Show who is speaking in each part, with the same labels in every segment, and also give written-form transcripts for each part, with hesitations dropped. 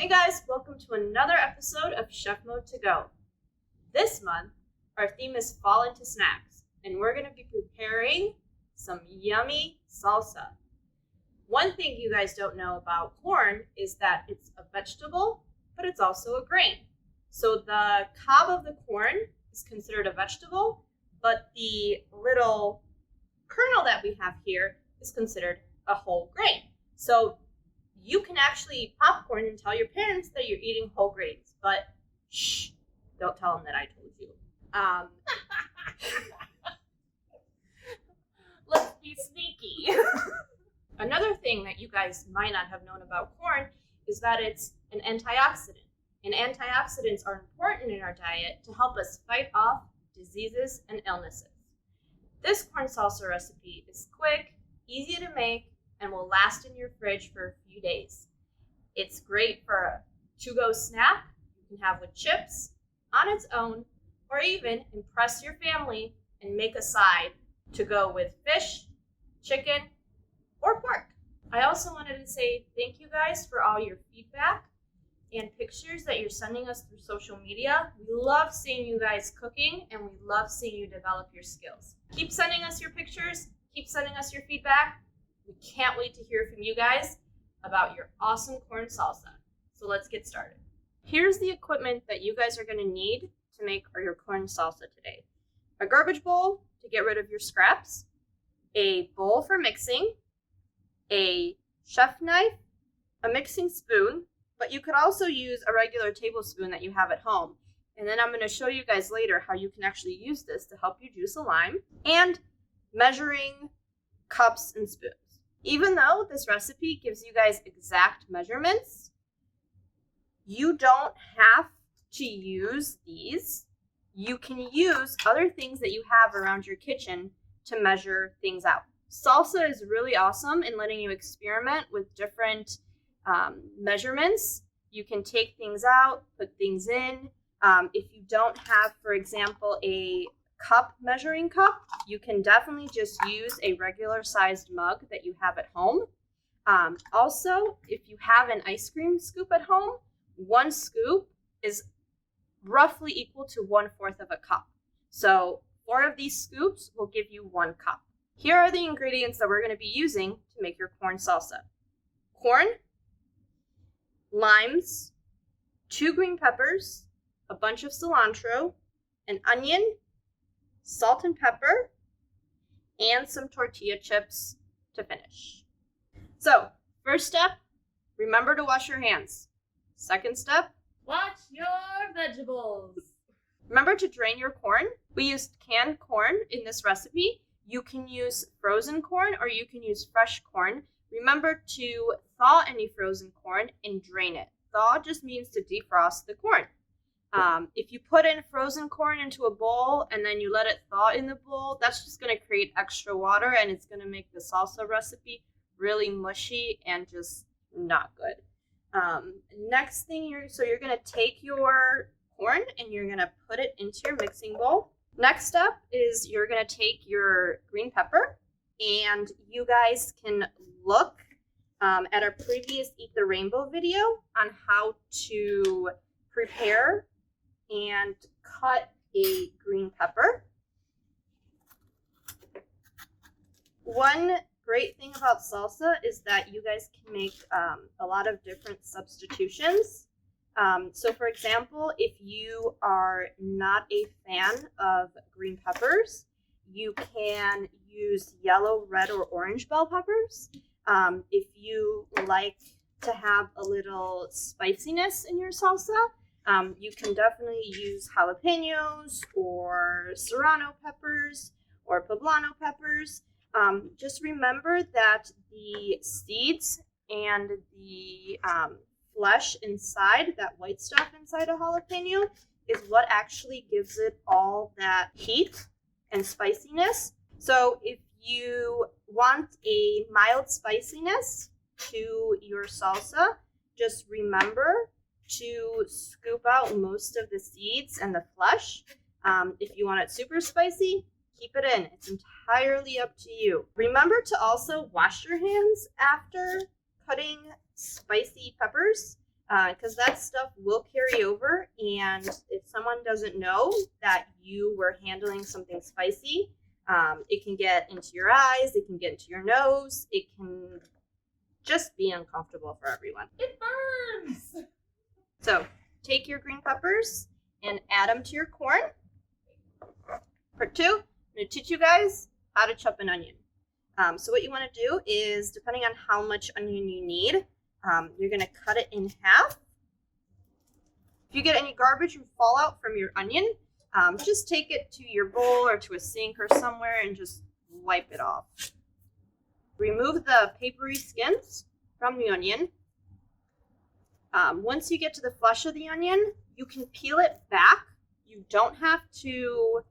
Speaker 1: Hey guys, welcome to another episode of Chef Mode to Go. This month, our theme is Fall into Snacks, and we're going to be preparing some yummy salsa. One thing you guys don't know about corn is that it's a vegetable, but it's also a grain. So the cob of the corn is considered a vegetable, but the little kernel that we have here is considered a whole grain. So you can actually eat popcorn and tell your parents that you're eating whole grains, but shh, don't tell them that I told you.
Speaker 2: Let's be sneaky.
Speaker 1: Another thing that you guys might not have known about corn is that it's an antioxidant. And antioxidants are important in our diet to help us fight off diseases and illnesses. This corn salsa recipe is quick, easy to make, and will last in your fridge for a few days. It's great for a to-go snack you can have with chips, on its own, or even impress your family and make a side to go with fish, chicken, or pork. I also wanted to say thank you guys for all your feedback and pictures that you're sending us through social media. We love seeing you guys cooking, and we love seeing you develop your skills. Keep sending us your pictures, keep sending us your feedback. We can't wait to hear from you guys about your awesome corn salsa. So let's get started. Here's the equipment that you guys are going to need to make your corn salsa today. A garbage bowl to get rid of your scraps, a bowl for mixing, a chef knife, a mixing spoon, but you could also use a regular tablespoon that you have at home. And then I'm going to show you guys later how you can actually use this to help you juice a lime, and measuring cups and spoons. Even though this recipe gives you guys exact measurements, you don't have to use these. You can use other things that you have around your kitchen to measure things out. Salsa is really awesome in letting you experiment with different measurements. You can take things out, put things in. If you don't have, for example, a measuring cup, you can definitely just use a regular sized mug that you have at home. Also, if you have an ice cream scoop at home, one scoop is roughly equal to 1/4 of a cup. So 4 of these scoops will give you 1 cup. Here are the ingredients that we're going to be using to make your corn salsa. Corn, limes, 2 green peppers, a bunch of cilantro, an onion, salt and pepper, and some tortilla chips to finish. So, first step, remember to wash your hands. Second step,
Speaker 2: Watch your vegetables.
Speaker 1: remember to drain your corn. We used canned corn in this recipe. You can use frozen corn or you can use fresh corn. Remember to thaw any frozen corn and drain it. Thaw just means to defrost the corn. If you put in frozen corn into a bowl and then you let it thaw in the bowl, that's just going to create extra water and it's going to make the salsa recipe really mushy and just not good. Next thing, you're going to take your corn and you're going to put it into your mixing bowl. Next up is you're going to take your green pepper, and you guys can look at our previous Eat the Rainbow video on how to prepare and cut a green pepper. One great thing about salsa is that you guys can make a lot of different substitutions. So for example, if you are not a fan of green peppers, you can use yellow, red, or orange bell peppers. If you like to have a little spiciness in your salsa, you can definitely use jalapenos or serrano peppers or poblano peppers. Just remember that the seeds and the flesh inside, that white stuff inside a jalapeno, is what actually gives it all that heat and spiciness. So if you want a mild spiciness to your salsa, just remember to scoop out most of the seeds and the flesh. If you want it super spicy, keep it in. It's entirely up to you. Remember to also wash your hands after cutting spicy peppers. because that stuff will carry over, and if someone doesn't know that you were handling something spicy, it can get into your eyes, it can get into your nose, it can just be uncomfortable for everyone.
Speaker 2: It burns!
Speaker 1: So take your green peppers and add them to your corn. Part 2, I'm going to teach you guys how to chop an onion. So what you want to do is, depending on how much onion you need, you're going to cut it in half. If you get any garbage or fallout from your onion, just take it to your bowl or to a sink or somewhere and just wipe it off. Remove the papery skins from the onion. Once you get to the flesh of the onion, you can peel it back. You don't have to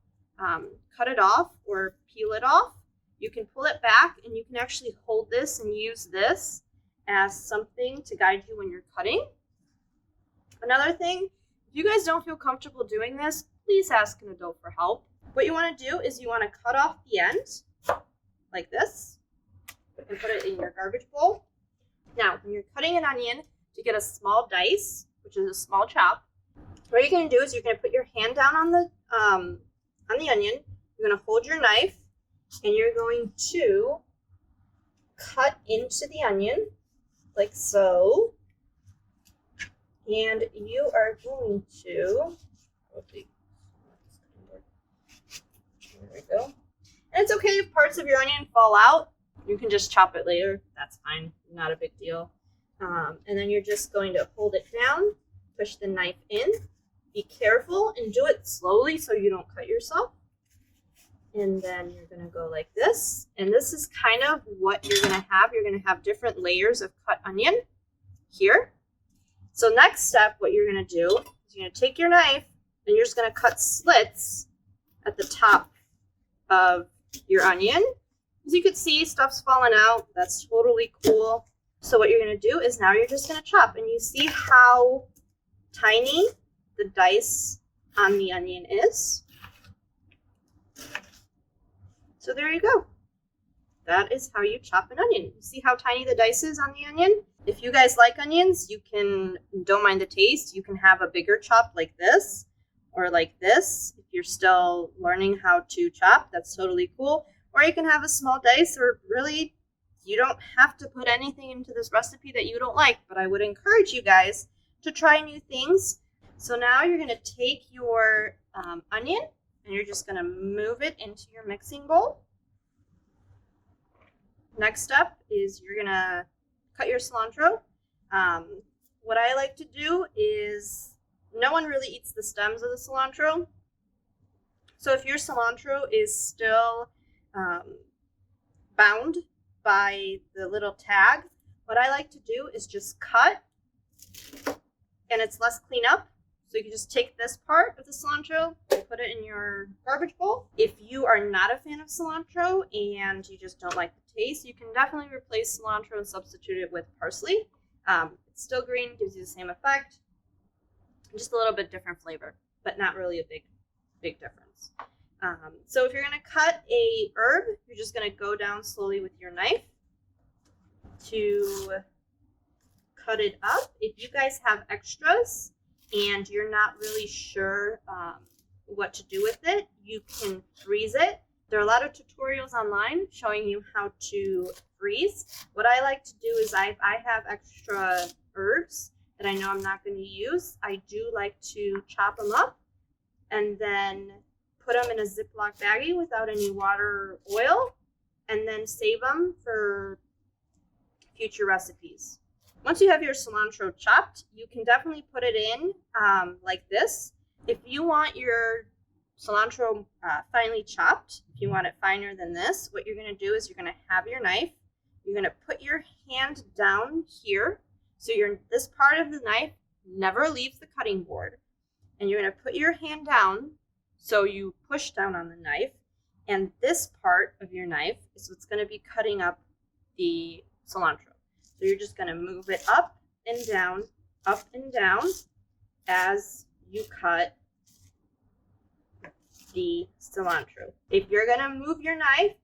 Speaker 1: cut it off or peel it off. You can pull it back, and you can actually hold this and use this as something to guide you when you're cutting. Another thing, if you guys don't feel comfortable doing this, please ask an adult for help. What you want to do is you want to cut off the end like this and put it in your garbage bowl. Now, when you're cutting an onion to get a small dice, which is a small chop, what you're going to do is you're going to put your hand down on the onion. You're going to hold your knife, and you're going to cut into the onion like so. And you are going to, there we go. And it's okay if parts of your onion fall out. You can just chop it later. That's fine. Not a big deal. And then you're just going to hold it down, push the knife in. Be careful and do it slowly so you don't cut yourself. And then you're going to go like this. And this is kind of what you're going to have. You're going to have different layers of cut onion here. So next step, what you're going to do is you're going to take your knife and you're just going to cut slits at the top of your onion. As you can see, stuff's falling out. That's totally cool. So what you're going to do is now you're just going to chop. And you see how tiny the dice on the onion is. So there you go. That is how you chop an onion. You see how tiny the dice is on the onion? If you guys like onions, don't mind the taste, you can have a bigger chop like this or like this. If you're still learning how to chop, that's totally cool. Or you can have a small dice, or really, you don't have to put anything into this recipe that you don't like, but I would encourage you guys to try new things. So now you're going to take your onion and you're just going to move it into your mixing bowl. Next step is you're going to cut your cilantro. What I like to do is, no one really eats the stems of the cilantro. So if your cilantro is still bound by the little tag, what I like to do is just cut, and it's less cleanup. So you can just take this part of the cilantro and put it in your garbage bowl. If you are not a fan of cilantro and you just don't like the taste, you can definitely replace cilantro and substitute it with parsley. It's still green, gives you the same effect, just a little bit different flavor, but not really a big difference. So if you're going to cut a herb, you're just going to go down slowly with your knife to cut it up. If you guys have extras and you're not really sure what to do with it, you can freeze it. There are a lot of tutorials online showing you how to freeze. What I like to do is I have extra herbs that I know I'm not going to use. I do like to chop them up and then put them in a Ziploc baggie without any water or oil, and then save them for future recipes. Once you have your cilantro chopped, you can definitely put it in like this. If you want your cilantro finely chopped, if you want it finer than this, what you're going to do is you're going to have your knife. You're going to put your hand down here. So this part of the knife never leaves the cutting board. And you're going to put your hand down so you push down on the knife. And this part of your knife is what's going to be cutting up the cilantro. So you're just going to move it up and down as you cut the cilantro. If you're going to move your knife,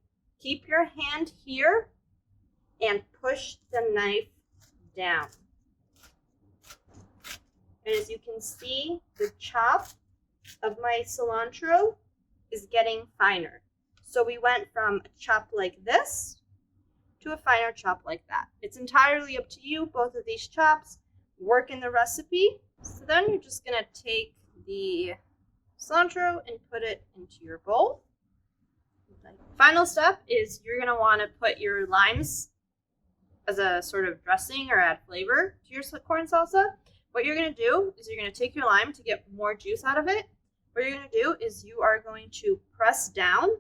Speaker 1: keep your hand here and push the knife down. And as you can see, the chop of my cilantro is getting finer. So we went from a chop like this to a finer chop like that. It's entirely up to you. Both of these chops work in the recipe. So then you're just gonna take the cilantro and put it into your bowl. Final step is you're gonna wanna put your limes as a sort of dressing or add flavor to your corn salsa. What you're gonna do is you're gonna take your lime to get more juice out of it. What you're gonna do is you are going to press down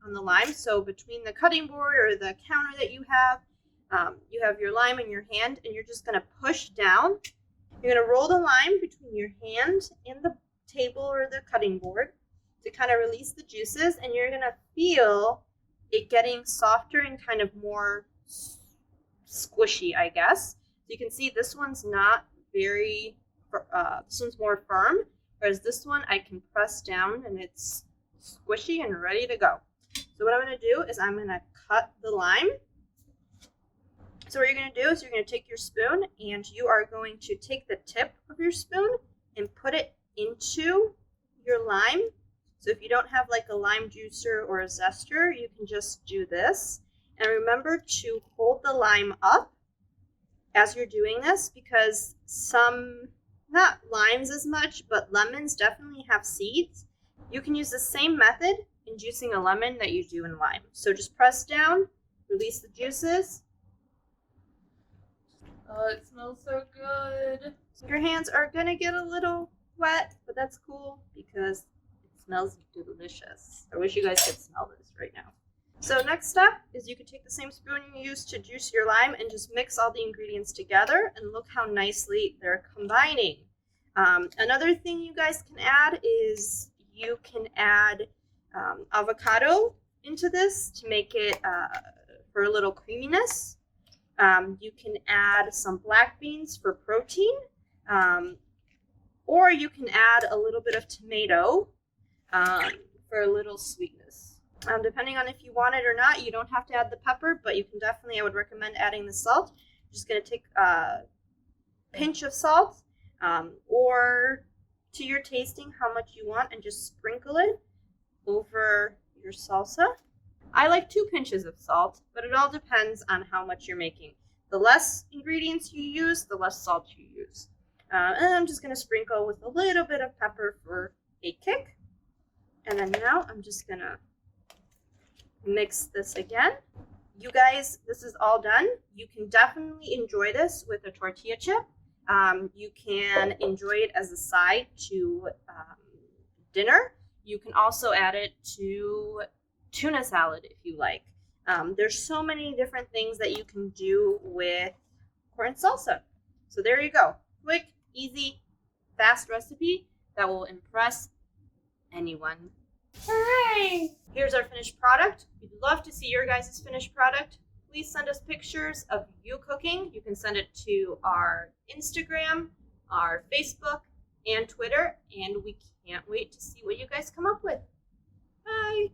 Speaker 1: on the lime. So between the cutting board or the counter that you have your lime in your hand, and you're just gonna push down. You're gonna roll the lime between your hand and the table or the cutting board to kind of release the juices, and you're gonna feel it getting softer and kind of more squishy, I guess. So you can see this one's not very, this one's more firm, whereas this one I can press down and it's squishy and ready to go. So what I'm gonna do is I'm gonna cut the lime. So what you're gonna do is you're gonna take your spoon and you are going to take the tip of your spoon and put it into your lime. So if you don't have like a lime juicer or a zester, you can just do this. And remember to hold the lime up as you're doing this, because some, not limes as much, but lemons definitely have seeds. You can use the same method in juicing a lemon that you do in lime. So just press down, release the juices.
Speaker 2: Oh, it smells so good.
Speaker 1: Your hands are gonna get a little wet, but that's cool because it smells delicious. I wish you guys could smell this right now. So next step is you can take the same spoon you used to juice your lime and just mix all the ingredients together, and look how nicely they're combining. Another thing you guys can add is you can add avocado into this to make it for a little creaminess. You can add some black beans for protein, or you can add a little bit of tomato for a little sweetness. Depending on if you want it or not, you don't have to add the pepper, but you can definitely, I would recommend adding the salt. You're just going to take a pinch of salt, or to your tasting how much you want, and just sprinkle it over your salsa. I like 2 pinches of salt, but it all depends on how much you're making. The less ingredients you use, the less salt you use. And I'm just going to sprinkle with a little bit of pepper for a kick. And then now I'm just going to mix this again. You guys, this is all done. You can definitely enjoy this with a tortilla chip. You can enjoy it as a side to dinner. You can also add it to tuna salad if you like. There's so many different things that you can do with corn salsa. So there you go. Quick, easy, fast recipe that will impress anyone.
Speaker 2: Hooray!
Speaker 1: Here's our finished product. We'd love to see your guys' finished product. Please send us pictures of you cooking. You can send it to our Instagram, our Facebook, and Twitter, and we can't wait to see what you guys come up with. Bye!